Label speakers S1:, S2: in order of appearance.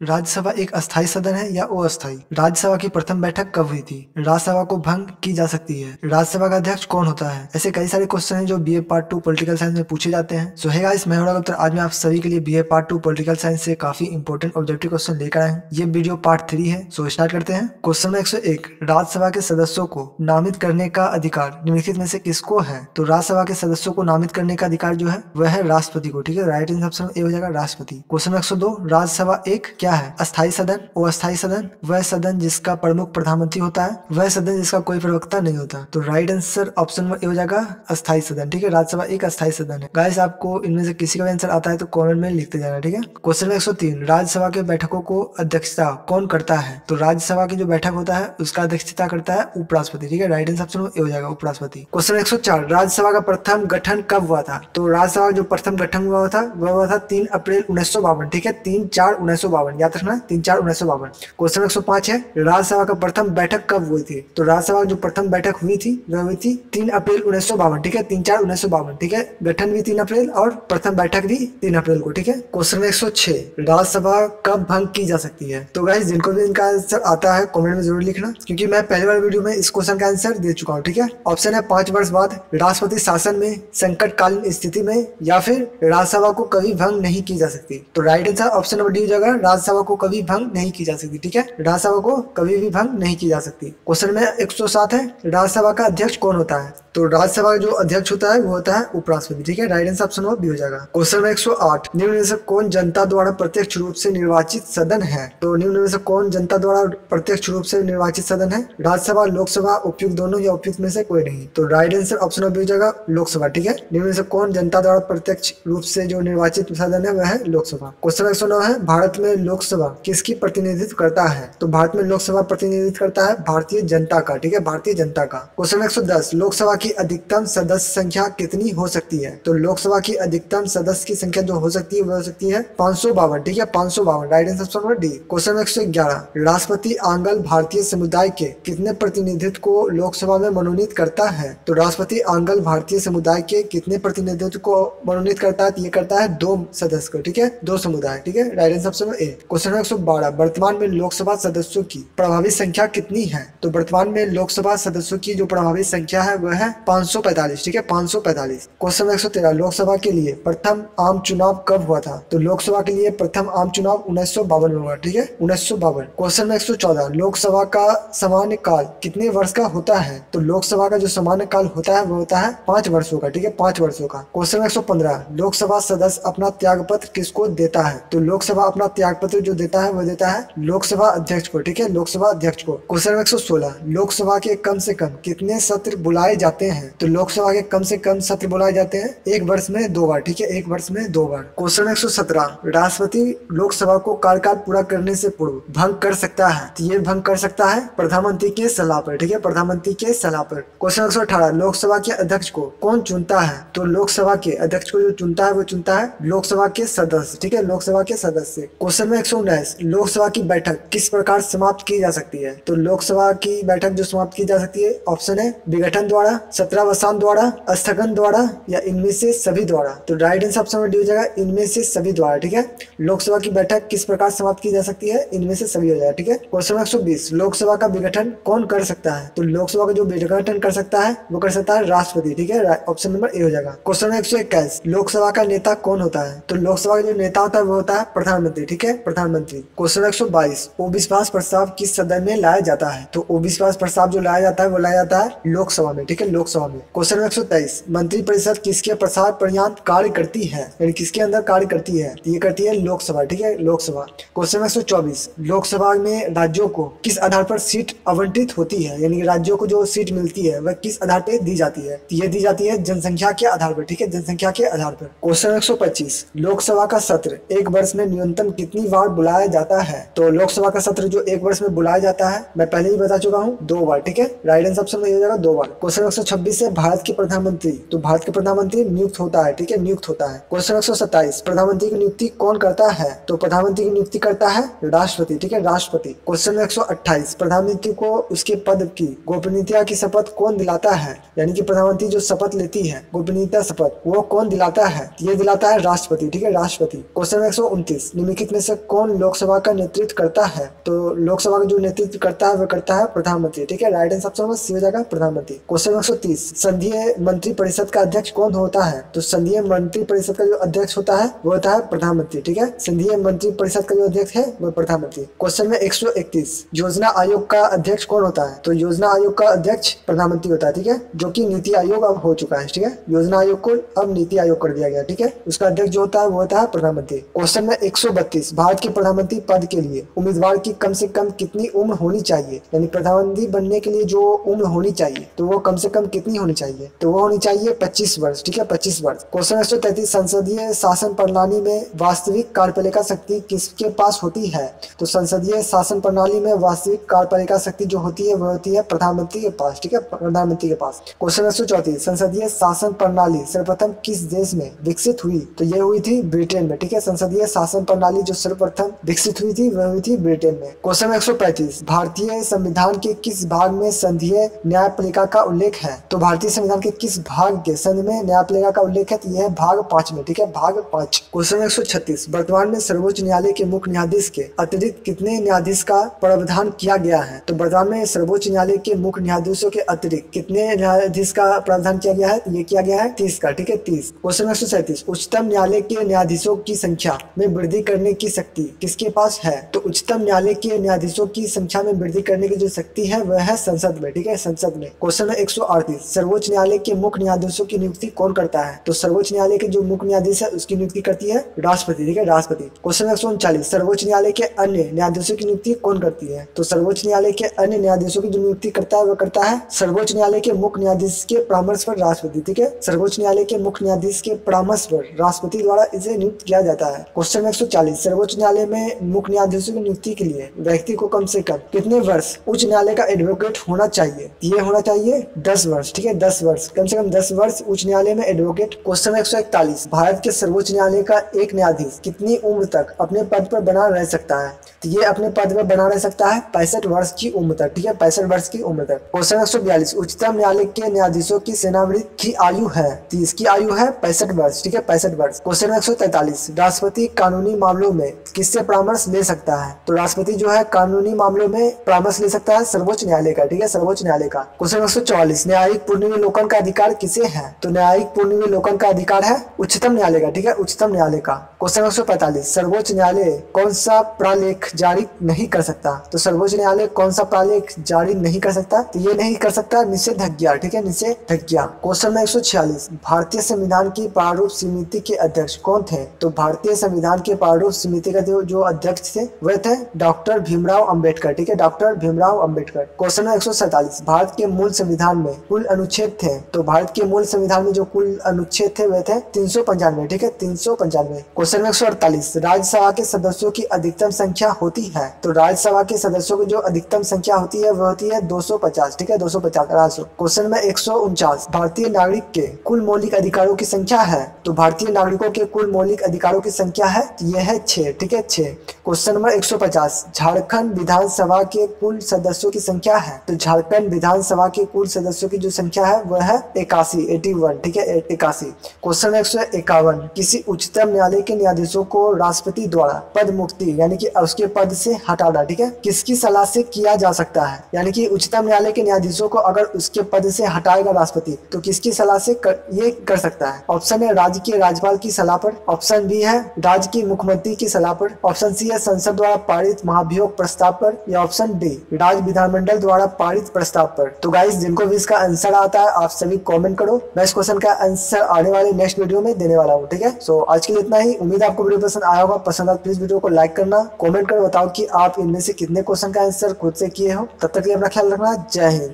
S1: राज्यसभा एक अस्थायी सदन है या अस्थायी? राज्यसभा की प्रथम बैठक कब हुई थी? राज्यसभा को भंग की जा सकती है? राज्यसभा का अध्यक्ष कौन होता है? ऐसे कई सारे क्वेश्चन हैं जो बीए पार्ट 2 पॉलिटिकल साइंस में पूछे जाते हैं। सो हे गाइस, मैं हूं गुप्ता। आज मैं आप सभी के लिए बीए पार्ट 2 पॉलिटिकल साइंस से काफी इंपॉर्टेंट ऑब्जेक्टिव क्वेश्चन लेकर आए हूं। ये वीडियो पार्ट 3 है। सो स्टार्ट करते हैं। क्वेश्चन नंबर 101, राज्यसभा के सदस्यों को नामित करने का अधिकार निम्नलिखित में से किसको है? तो राज्यसभा के सदस्यों को नामित करने का अधिकार जो है वह है राष्ट्रपति को। ठीक है, राइट आंसर ए हो जाएगा राष्ट्रपति। क्वेश्चन नंबर 102, राज्यसभा एक क्या है? अस्थायी सदन, अस्थायी सदन वह सदन जिसका प्रमुख प्रधानमंत्री होता है, वह सदन जिसका कोई प्रवक्ता नहीं होता। तो right answer option number A हो जाएगा अस्थायी सदन। ठीक है, राज्यसभा एक अस्थायी सदन है। गाइस, आपको इनमें से किसी का भी आंसर आता है तो कमेंट में लिखते जाना। ठीक है, क्वेश्चन नंबर 103, राज्यसभा के बैठकों को अध्यक्षता कौन करता है? तो राज्यसभा की जो बैठक होता है उसका अध्यक्षता करता है उपराष्ट्रपति। ठीक है, राइट आंसर ऑप्शन ए हो जाएगा उपराष्ट्रपति। क्वेश्चन 104, राज्यसभा का प्रथम गठन कब हुआ था? तो राज्यसभा का जो प्रथम गठन हुआ था वह हुआ था 3 अप्रैल 1952। ठीक है, 3/4/1952 याद रखना, 3/4/1952। क्वेश्चन 105 है, राज्यसभा का प्रथम बैठक कब हुई थी? तो राज्यसभा की जो प्रथम बैठक हुई थी वह हुई थी 3 अप्रैल 1952। ठीक है, 3/4/1952। ठीक है, गठन भी 3 अप्रैल और प्रथम बैठक भी 3 अप्रैल को। ठीक है, क्वेश्चन 106, राज्यसभा कब भंग की जा सकती है? तो गाइस, जिनको भी इनका आंसर आता है कमेंट में जरूर लिखना, क्योंकि मैं पहले वाली वीडियो में इस क्वेश्चन का आंसर दे चुका हूँ। ठीक है, ऑप्शन है 5 वर्ष बाद, राष्ट्रपति शासन में, संकटकालीन स्थिति में, या फिर राज्यसभा को कभी भंग नहीं की जा सकती। तो right answer option number D हो जाएगा, राज्यसभा को कभी भंग नहीं की जा सकती। ठीक है, राज्यसभा को कभी भी भंग नहीं की जा सकती। क्वेश्चन में 107 है, राज्यसभा का अध्यक्ष कौन होता है? तो राज्यसभा का जो अध्यक्ष होता है वो होता है उपराष्ट्रपति। ठीक है, right answer option number B हो जाएगा। क्वेश्चन में 108, निम्न में से कौन जनता द्वारा प्रत्यक्ष रूप से निर्वाचित सदन है? तो निम्न में से कौन जनता द्वारा प्रत्यक्ष रूप से निर्वाचित सदन है? राज्यसभा, लोकसभा, उपयुक्त दोनों या उपयुक्त में से कोई नहीं। तो right answer option number B हो जाएगा लोकसभा। ठीक है, निम्न में से कौन जनता द्वारा प्रत्यक्ष रूप से जो निर्वाचित सदन है वह है लोकसभा। क्वेश्चन 109 है, भारत में लोकसभा किसकी प्रतिनिधित्व करता है? तो भारत में लोकसभा प्रतिनिधित्व करता है भारतीय जनता का। ठीक है, भारतीय जनता का। क्वेश्चन 110, लोकसभा की अधिकतम सदस्य संख्या कितनी हो सकती है? तो लोकसभा की अधिकतम सदस्य की संख्या जो हो सकती है वह हो सकती है 552। ठीक है, 552, right answer option number D. Question 111, राष्ट्रपति आंग्ल भारतीय समुदाय के कितने प्रतिनिधित्व को लोकसभा में मनोनीत करता है? तो राष्ट्रपति आंग्ल भारतीय समुदाय के कितने प्रतिनिधित्व को मनोनीत करता है? ये करता है 2 सदस्य को। ठीक है, 2 समुदाय। ठीक है, right answer option number A. Question 112, वर्तमान में लोकसभा सदस्यों की प्रभावी संख्या कितनी है? तो वर्तमान में लोकसभा सदस्यों की जो प्रभावी संख्या है वह है 545। ठीक है, 545। क्वेश्चन 113, लोकसभा के लिए प्रथम आम चुनाव कब हुआ था? तो लोकसभा के लिए प्रथम आम चुनाव 1952 में हुआ। ठीक है, 1952। क्वेश्चन 114, लोकसभा का सामान्य काल कितने वर्ष का होता है? तो लोकसभा का जो सामान्य काल होता है वो होता है 5 वर्षों का। ठीक है, 5 वर्षों का। क्वेश्चन 115, लोकसभा सदस्य अपना त्यागपत्र किसको देता है? तो लोकसभा अपना त्यागपत्र जो देता है वो देता है लोकसभा अध्यक्ष को। ठीक है, लोकसभा अध्यक्ष को। क्वेश्चन 116, लोकसभा के कम से कम कितने सत्र बुलाए जाते हैं? तो लोकसभा के कम से कम सत्र बुलाए जाते हैं 1 वर्ष में 2 बार। ठीक है, 1 वर्ष में 2 बार। क्वेश्चन 117, राष्ट्रपति लोकसभा को कार्यकाल पूरा करने से पूर्व भंग कर सकता है? तो ये भंग कर सकता है प्रधानमंत्री के सलाह पर। ठीक है, प्रधानमंत्री के सलाह पर। क्वेश्चन 118, लोकसभा के अध्यक्ष को कौन चुनता है? तो लोकसभा के अध्यक्ष को जो चुनता है वो चुनता है लोकसभा के सदस्य। ठीक है, लोकसभा के सदस्य। क्वेश्चन में 119, लोकसभा की बैठक किस प्रकार समाप्त की जा सकती है? तो लोकसभा की बैठक जो समाप्त की जा सकती है, ऑप्शन है विघटन द्वारा, सत्रावसान द्वारा, स्थगन द्वारा, या इनमें से सभी द्वारा। तो राइट आंसर ऑप्शन डी हो जाएगा इनमें से सभी द्वारा। ठीक है, लोकसभा की बैठक किस प्रकार समाप्त की जा सकती है? इनमें से सभी हो जाएगा। ठीक है, क्वेश्चन 120, लोकसभा का विघटन कौन कर सकता है? तो लोकसभा का जो विघटन कर सकता है वो कर सकता है राष्ट्रपति। ठीक है, ऑप्शन नंबर ए हो जाएगा। क्वेश्चन 121, लोकसभा का नेता कौन होता है? तो लोकसभा का जो नेता होता है वो होता है प्रधानमंत्री। ठीक है, प्रधानमंत्री। क्वेश्चन 122, अविश्वास प्रस्ताव किस सदन में लाया जाता है? तो अविश्वास प्रस्ताव जो लाया जाता है वो लाया जाता है लोकसभा में। ठीक है, लोकसभा में। क्वेश्चन 123, मंत्रिपरिषद किसके प्रसार पर्यंत कार्य करती है, यानी किसके अंदर कार्य करती है? ये करती है लोकसभा। ठीक है, लोकसभा। क्वेश्चन 124, लोकसभा में राज्यों को किस आधार पर सीट आवंटित होती है, यानी राज्यों को जो सीट मिलती है वह किस आधार पर दी जाती है? ये दी जाती है जनसंख्या के आधार पर। ठीक है, जनसंख्या के आधार पर। क्वेश्चन 125, लोकसभा का सत्र 1 वर्ष में न्यूनतम कितनी बार बुलाया जाता है? तो लोकसभा का सत्र जो 1 वर्ष में बुलाया जाता है मैं पहले ही बता चुका हूँ 2 बार। ठीक है, राइट आंसर ऑप्शन में हो जाएगा 2 बार। क्वेश्चन 126 है भारत के प्रधानमंत्री। तो भारत के प्रधानमंत्री नियुक्त होता है, ठीक है, नियुक्त होता है। क्वेश्चन 127 प्रधानमंत्री की नियुक्ति कौन करता है? तो प्रधानमंत्री की नियुक्ति करता है राष्ट्रपति, ठीक है, राष्ट्रपति। क्वेश्चन 128 प्रधानमंत्री को उसके पद की गोपनीयता की शपथ कौन दिलाता है? यानी कि प्रधानमंत्री जो शपथ लेती है गोपनीयता शपथ, वो कौन दिलाता है? ये दिलाता है राष्ट्रपति, ठीक है, राष्ट्रपति। क्वेश्चन 129 निम्नलिखित में से कौन लोकसभा का नेतृत्व करता है? तो लोकसभा का जो नेतृत्व करता है वह करता है प्रधानमंत्री, ठीक है, राइट आंसर ऑप्शन सी हो जाएगा प्रधानमंत्री। क्वेश्चन 130 संघीय मंत्री परिषद का अध्यक्ष कौन होता है? तो संघीय मंत्री परिषद का जो अध्यक्ष होता है वो होता है प्रधानमंत्री, ठीक है, संघीय मंत्री परिषद का जो अध्यक्ष है वह प्रधानमंत्री। क्वेश्चन में 131 योजना आयोग का अध्यक्ष कौन होता है? तो योजना आयोग का अध्यक्ष प्रधानमंत्री होता है, ठीक है, जो कि नीति आयोग अब हो चुका है, ठीक है, योजना आयोग को अब नीति आयोग कर दिया गया, ठीक है, उसका अध्यक्ष जो होता है वो होता है प्रधानमंत्री। क्वेश्चन में 132 भारत के प्रधानमंत्री पद के लिए उम्मीदवार की कम से कम कितनी उम्र होनी चाहिए? यानी प्रधानमंत्री बनने के लिए जो उम्र होनी चाहिए तो वो कम से कम कितनी होनी चाहिए? तो वो होनी चाहिए 25 वर्ष, ठीक है, 25 वर्ष। क्वेश्चन 133 संसदीय शासन प्रणाली में वास्तविक कार्यपालिका शक्ति किसके पास होती है? तो संसदीय शासन प्रणाली में वास्तविक कार्यपालिका शक्ति जो होती है वह होती है प्रधानमंत्री के पास, ठीक है, प्रधानमंत्री के पास। क्वेश्चन 134 संसदीय शासन प्रणाली सर्वप्रथम किस देश में विकसित हुई? तो ये हुई थी ब्रिटेन में, ठीक है, संसदीय शासन प्रणाली जो सर्वप्रथम विकसित हुई थी वह हुई थी ब्रिटेन में। क्वेश्चन 135 भारतीय संविधान के किस भाग में संघीय न्यायपालिका का उल्लेख है? तो भारतीय संविधान के किस भाग के संघ में न्यायपालिका का उल्लेख है? तो यह है भाग 5 में, ठीक है, भाग 5। क्वेश्चन 136 वर्तमान में सर्वोच्च न्यायालय के मुख्य न्यायाधीश के अतिरिक्त कितने न्यायाधीश का प्रावधान किया गया है? तो वर्तमान में सर्वोच्च न्यायालय के मुख्य न्यायाधीशों के अतिरिक्त कितने न्यायाधीश का प्रावधान किया गया है? तो ये किया गया है 30 का, ठीक है, 30। क्वेश्चन 137 उच्चतम न्यायालय के न्यायाधीशों की संख्या में वृद्धि करने की शक्ति किसके पास है? तो उच्चतम न्यायालय के न्यायाधीशों की संख्या में वृद्धि करने की जो शक्ति है वह है संसद में, ठीक है, संसद में। क्वेश्चन 138 सर्वोच्च न्यायालय के मुख्य न्यायाधीशों की नियुक्ति कौन करता है? तो सर्वोच्च न्यायालय के जो मुख्य न्यायाधीश है उसकी नियुक्ति करती है राष्ट्रपति, ठीक है, राष्ट्रपति। क्वेश्चन 139 सर्वोच्च न्यायालय के अन्य न्यायाधीशों की नियुक्ति कौन करती है? तो सर्वोच्च न्यायालय के अन्य न्यायाधीशों की जो नियुक्ति करता है वह करता है सर्वोच्च न्यायालय के मुख्य न्यायाधीश के परामर्श पर राष्ट्रपति, ठीक है, सर्वोच्च न्यायालय के मुख्य न्यायाधीश के परामर्श पर राष्ट्रपति द्वारा इसे नियुक्त किया जाता है। क्वेश्चन 140 सर्वोच्च न्यायालय में मुख्य न्यायाधीशों की नियुक्ति के लिए व्यक्ति को कम से कम कितने वर्ष उच्च न्यायालय का एडवोकेट होना चाहिए? ये होना चाहिए 10 वर्ष, ठीक है, 10 वर्ष, कम से कम 10 वर्ष उच्च न्यायालय में एडवोकेट। क्वेश्चन 141 भारत के सर्वोच्च न्यायालय का एक न्यायाधीश कितनी उम्र तक अपने पद पर बना रह सकता है? तो ये अपने पद पर बना रह सकता है 65 वर्ष की उम्र तक, ठीक है, 65 वर्ष की उम्र तक। क्वेश्चन 142 उच्चतम न्यायालय के न्यायाधीशों की सेवानिवृत्ति की आयु है? तो इसकी आयु है 65 वर्ष, ठीक है, 65 वर्ष। क्वेश्चन 143 राष्ट्रपति कानूनी मामलों में किससे परामर्श ले सकता है? तो राष्ट्रपति जो है कानूनी मामलों में परामर्श ले सकता है सर्वोच्च न्यायालय का, ठीक है, सर्वोच्च न्यायालय का। क्वेश्चन 144 न्यायिक पुनर्विलोकन का अधिकार किसे है? तो न्यायिक पुनर्विलोकन का अधिकार है उच्चतम न्यायालय का, ठीक है, उच्चतम न्यायालय का। क्वेश्चन 145 सर्वोच्च न्यायालय कौन सा प्रालेख जारी नहीं कर सकता? तो सर्वोच्च न्यायालय कौन सा प्रालेख जारी नहीं कर सकता? तो ये नहीं कर सकता निषेधाज्ञा, ठीक है, निषेधाज्ञा। क्वेश्चन 146 भारतीय संविधान की प्रारूप समिति के अध्यक्ष कौन थे? तो भारतीय संविधान के प्रारूप समिति का जो अध्यक्ष थे वह थे डॉक्टर भीमराव अंबेडकर, ठीक है, डॉक्टर भीमराव अंबेडकर। क्वेश्चन 147 भारत के मूल संविधान में कुल अनुच्छेद थे? तो भारत के मूल संविधान में जो कुल अनुच्छेद थे वह थे 395, ठीक है, 395। क्वेश्चन 148 राज्यसभा के सदस्यों की अधिकतम संख्या होती है? तो राज्यसभा के सदस्यों की जो अधिकतम संख्या होती है वह होती है 250, ठीक है, 250। क्वेश्चन में 149 भारतीय नागरिक के कुल मौलिक अधिकारों की संख्या है? तो भारतीय नागरिकों के कुल मौलिक अधिकारों की संख्या है यह है 6, ठीक है, 6। क्वेश्चन नंबर 150 झारखंड विधानसभा के कुल सदस्यों की संख्या है? तो झारखंड विधानसभा के कुल सदस्यों की जो संख्या है वह है 81, ठीक है, 81। क्वेश्चन 151 किसी उच्चतम न्यायालय के न्यायाधीशों को राष्ट्रपति द्वारा पद मुक्ति यानी कि उसके पद से हटाना, ठीक है, किसकी सलाह से किया जा सकता है? यानी कि उच्चतम न्यायालय के न्यायाधीशों को अगर उसके पद से हटाएगा राष्ट्रपति तो किसकी सलाह से ये कर सकता है? ऑप्शन है राज्य के राज्यपाल की सलाह पर, ऑप्शन बी है राज्य के मुख्यमंत्री की सलाह पर, ऑप्शन सी है संसद द्वारा पारित महाभियोग प्रस्ताव पर, या ऑप्शन डी राज्य विधानमंडल द्वारा पारित प्रस्ताव पर। तो गाइस जिनको भी इसका आंसर आता है आप सभी कमेंट करो, मैं इस क्वेश्चन का आंसर आने वाले नेक्स्ट वीडियो में देने वाला हूँ, ठीक है। सो आज के लिए इतना ही, उम्मीद है आपको वीडियो पसंद आया होगा। पसंद आया प्लीज वीडियो को लाइक करना, कमेंट कर बताओ कि आप इनमें से कितने क्वेश्चन का आंसर खुद से किए हो। तब तक के लिए अपना ख्याल रखना, जय हिंद।